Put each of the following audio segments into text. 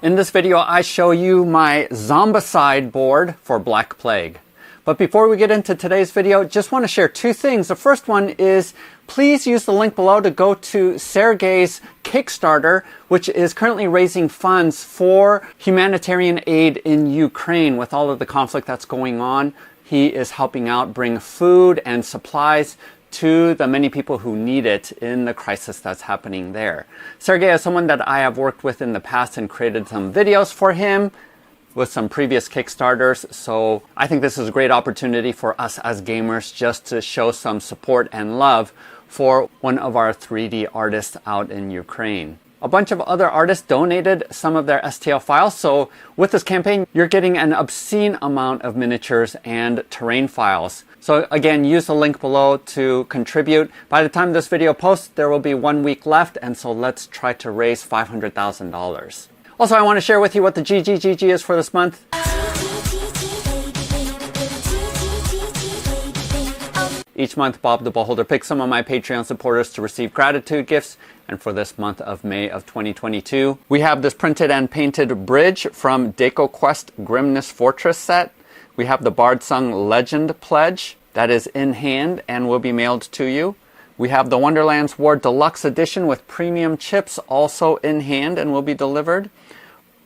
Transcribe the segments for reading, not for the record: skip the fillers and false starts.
In this video, I show you my Zombicide board for Black Plague. But before we get into today's video, just want to share two things. The first one is please use the link below to go to Sergey's Kickstarter, which is currently raising funds for humanitarian aid in Ukraine with all of the conflict that's going on. He is helping out bring food and supplies to the many people who need it in the crisis that's happening there. Sergey is someone that I have worked with in the past and created some videos for him with some previous Kickstarters. So I think this is a great opportunity for us as gamers just to show some support and love for one of our 3D artists out in Ukraine. A bunch of other artists donated some of their STL files. So with this campaign, you're getting an obscene amount of miniatures and terrain files. So again, use the link below to contribute. By the time this video posts, there will be 1 week left. And so let's try to raise $500,000. Also, I want to share with you what the GGGG is for this month. Each month, Bob the Beholder picks some of my Patreon supporters to receive gratitude gifts. And for this month of May of 2022, we have this printed and painted bridge from DecoQuest Grimness Fortress set. We have the Bard Sung Legend Pledge that is in hand and will be mailed to you. We have the Wonderlands War Deluxe Edition with premium chips also in hand and will be delivered.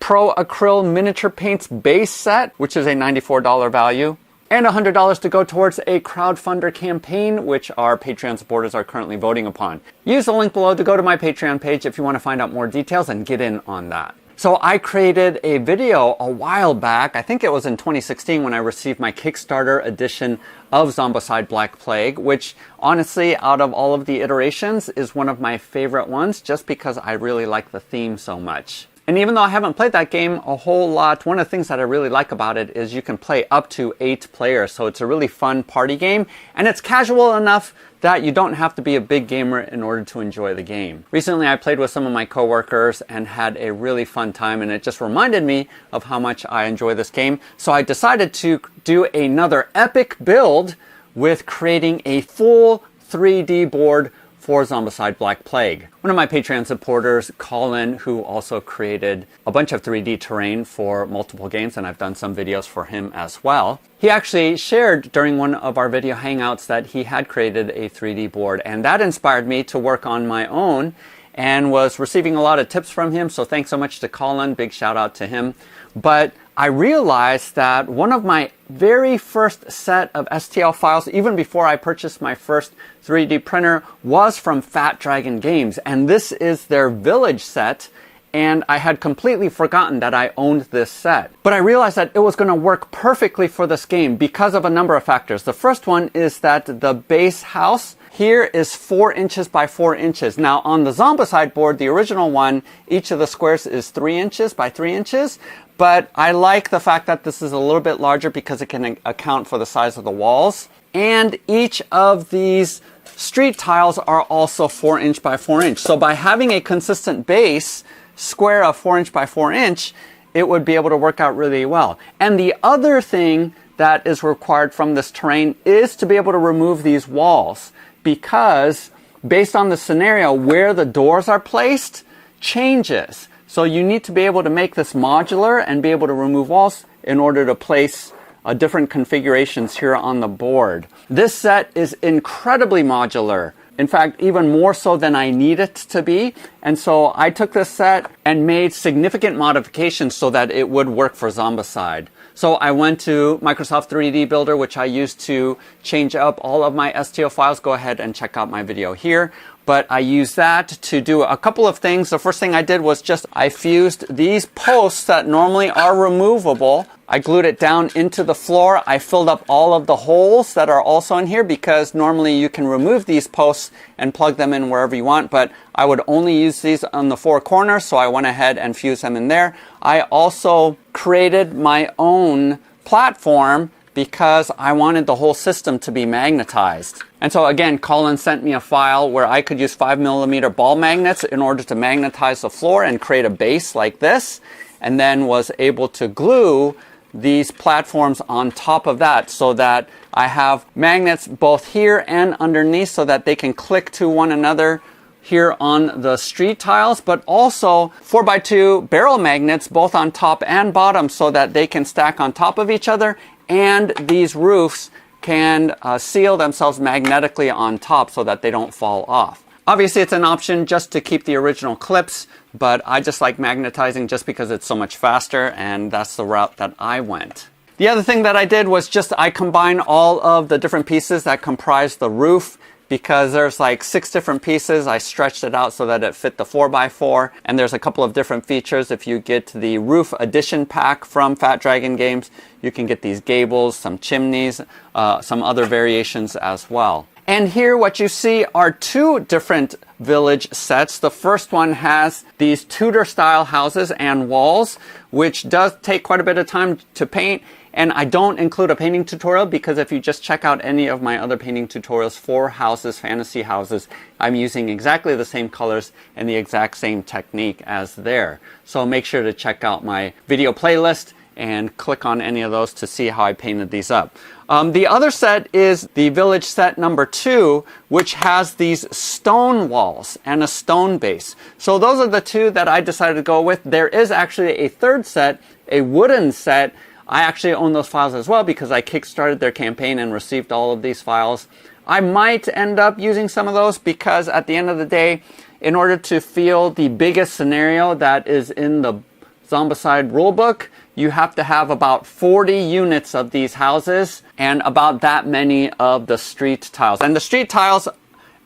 Pro Acryl Miniature Paints Base Set, which is a $94 value. And $100 to go towards a crowdfunder campaign, which our Patreon supporters are currently voting upon. Use the link below to go to my Patreon page if you want to find out more details and get in on that. So I created a video a while back, I think it was in 2016 when I received my Kickstarter edition of Zombicide Black Plague, which honestly, out of all of the iterations, is one of my favorite ones just because I really like the theme so much. And even though I haven't played that game a whole lot, one of the things that I really like about it is you can play up to 8 players. So it's a really fun party game, and it's casual enough that you don't have to be a big gamer in order to enjoy the game. Recently, I played with some of my coworkers and had a really fun time, and it just reminded me of how much I enjoy this game. So I decided to do another epic build with creating a full 3D board for Zombicide Black Plague. One of my Patreon supporters, Colin, who also created a bunch of 3D terrain for multiple games, and I've done some videos for him as well. He actually shared during one of our video hangouts that he had created a 3D board, and that inspired me to work on my own and was receiving a lot of tips from him. So thanks so much to Colin, big shout out to him. But I realized that one of my very first set of STL files, even before I purchased my first 3D printer, was from Fat Dragon Games. And this is their Village set. And I had completely forgotten that I owned this set. But I realized that it was going to work perfectly for this game because of a number of factors. The first one is that the base house here is 4 inches by 4 inches. Now on the Zombicide board, the original one, each of the squares is 3 inches by 3 inches. But I like the fact that this is a little bit larger because it can account for the size of the walls. And each of these street tiles are also 4 inch by 4 inch. So by having a consistent base square of 4 inch by 4 inch, it would be able to work out really well. And the other thing that is required from this terrain is to be able to remove these walls, because based on the scenario where the doors are placed changes. So you need to be able to make this modular and be able to remove walls in order to place different configurations here on the board. This set is incredibly modular. In fact, even more so than I need it to be. And so I took this set and made significant modifications so that it would work for Zombicide. So I went to Microsoft 3D Builder, which I used to change up all of my STL files. Go ahead and check out my video here. But I used that to do a couple of things. The first thing I did was I fused these posts that normally are removable. I glued it down into the floor. I filled up all of the holes that are also in here because normally you can remove these posts and plug them in wherever you want, but I would only use these on the 4 corners, so I went ahead and fused them in there. I also created my own platform because I wanted the whole system to be magnetized. And so again, Colin sent me a file where I could use 5mm ball magnets in order to magnetize the floor and create a base like this, and then was able to glue these platforms on top of that so that I have magnets both here and underneath so that they can click to one another here on the street tiles, but also 4x2 barrel magnets both on top and bottom so that they can stack on top of each other, and these roofs can seal themselves magnetically on top so that they don't fall off. Obviously, it's an option just to keep the original clips, but I just like magnetizing just because it's so much faster, and that's the route that I went. The other thing that I did was I combine all of the different pieces that comprise the roof. Because there's like 6 different pieces, I stretched it out so that it fit the 4x4. And there's a couple of different features. If you get the roof edition pack from Fat Dragon Games, you can get these gables, some chimneys, some other variations as well. And here what you see are 2 different village sets. The first one has these Tudor style houses and walls, which does take quite a bit of time to paint. And I don't include a painting tutorial because if you just check out any of my other painting tutorials for houses, fantasy houses, I'm using exactly the same colors and the exact same technique as there. So make sure to check out my video playlist and click on any of those to see how I painted these up. The other set is the village set number 2, which has these stone walls and a stone base. So those are the 2 that I decided to go with. There is actually a third set, a wooden set. I actually own those files as well because I kickstarted their campaign and received all of these files. I might end up using some of those because at the end of the day, in order to feel the biggest scenario that is in the Zombicide rulebook, you have to have about 40 units of these houses and about that many of the street tiles. And the street tiles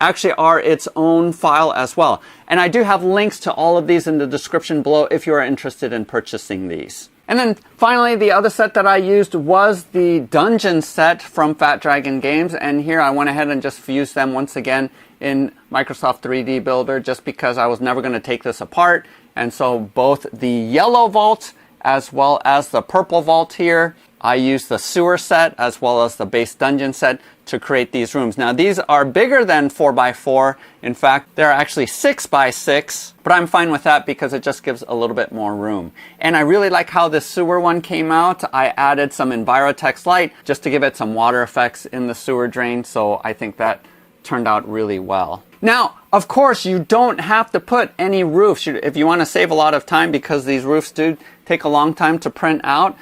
actually are its own file as well. And I do have links to all of these in the description below if you are interested in purchasing these. And then finally, the other set that I used was the dungeon set from Fat Dragon Games. And here I went ahead and just fused them once again in Microsoft 3D Builder just because I was never going to take this apart. And so both the yellow vault as well as the purple vault here, I used the sewer set as well as the base dungeon set to create these rooms. Now these are bigger than 4x4. In fact, they're actually 6x6, but I'm fine with that because it just gives a little bit more room. And I really like how this sewer one came out. I added some Envirotex light just to give it some water effects in the sewer drain. So I think that turned out really well. Now, of course, you don't have to put any roofs. If you want to save a lot of time because these roofs do take a long time to print out,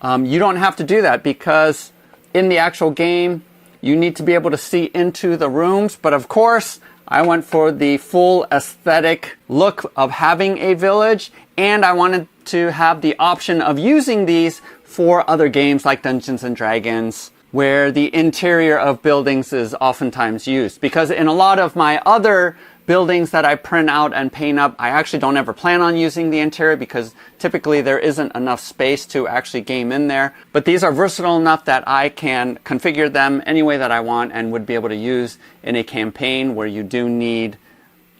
you don't have to do that because in the actual game, you need to be able to see into the rooms. But of course, I went for the full aesthetic look of having a village, and I wanted to have the option of using these for other games like Dungeons and Dragons, where the interior of buildings is oftentimes used. Because in a lot of my other buildings that I print out and paint up, I actually don't ever plan on using the interior because typically there isn't enough space to actually game in there. But these are versatile enough that I can configure them any way that I want and would be able to use in a campaign where you do need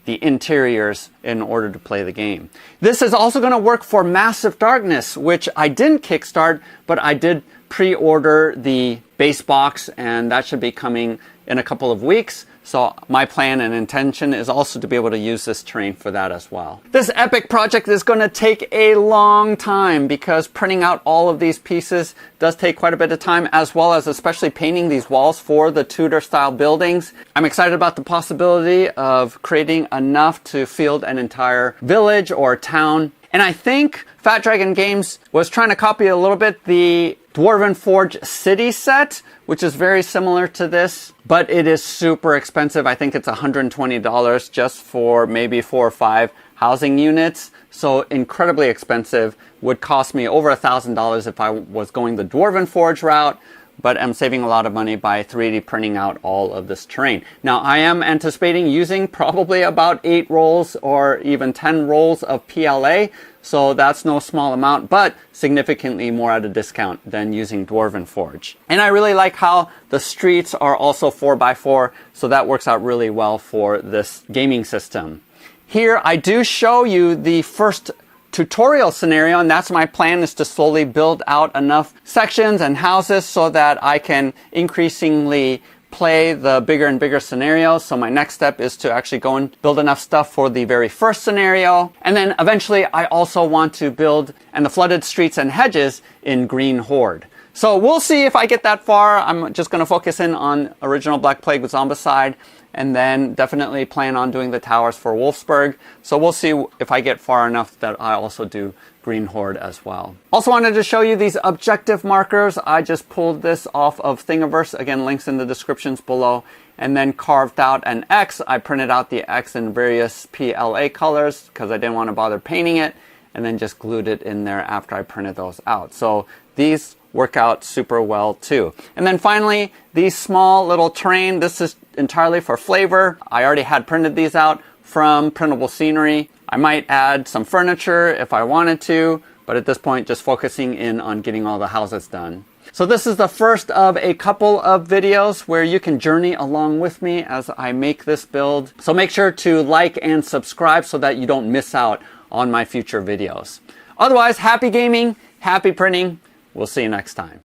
the interiors in order to play the game. This is also going to work for Massive Darkness, which I didn't kickstart, but I did pre-order the base box, and that should be coming in a couple of weeks. So my plan and intention is also to be able to use this terrain for that as well. This epic project is going to take a long time because printing out all of these pieces does take quite a bit of time, as well as especially painting these walls for the Tudor style buildings. I'm excited about the possibility of creating enough to field an entire village or town. And I think Fat Dragon Games was trying to copy a little bit the Dwarven Forge City set, which is very similar to this, but it is super expensive. I think it's $120 just for maybe 4 or 5 housing units. So incredibly expensive. Would cost me over $1,000 if I was going the Dwarven Forge route, but I'm saving a lot of money by 3D printing out all of this terrain. Now, I am anticipating using probably about 8 rolls or even 10 rolls of PLA. So that's no small amount, but significantly more at a discount than using Dwarven Forge. And I really like how the streets are also 4x4, so that works out really well for this gaming system. Here, I do show you the first tutorial scenario, and that's my plan, is to slowly build out enough sections and houses so that I can increasingly play the bigger and bigger scenarios. So my next step is to actually go and build enough stuff for the very first scenario. And then eventually I also want to build and the flooded streets and hedges in Green Horde. So we'll see if I get that far. I'm just going to focus in on original Black Plague with Zombicide, and then definitely plan on doing the towers for Wolfsburg. So we'll see if I get far enough that I also do Green Horde as well. Also wanted to show you these objective markers. I just pulled this off of Thingiverse. Again, links in the descriptions below. And then carved out an X. I printed out the X in various PLA colors because I didn't want to bother painting it, and then just glued it in there after I printed those out. So these work out super well too. And then finally, these small little terrain. This is entirely for flavor. I already had printed these out from Printable Scenery. I might add some furniture if I wanted to, but at this point, just focusing in on getting all the houses done. So this is the first of a couple of videos where you can journey along with me as I make this build. So make sure to like and subscribe so that you don't miss out on my future videos. Otherwise, happy gaming, happy printing. We'll see you next time.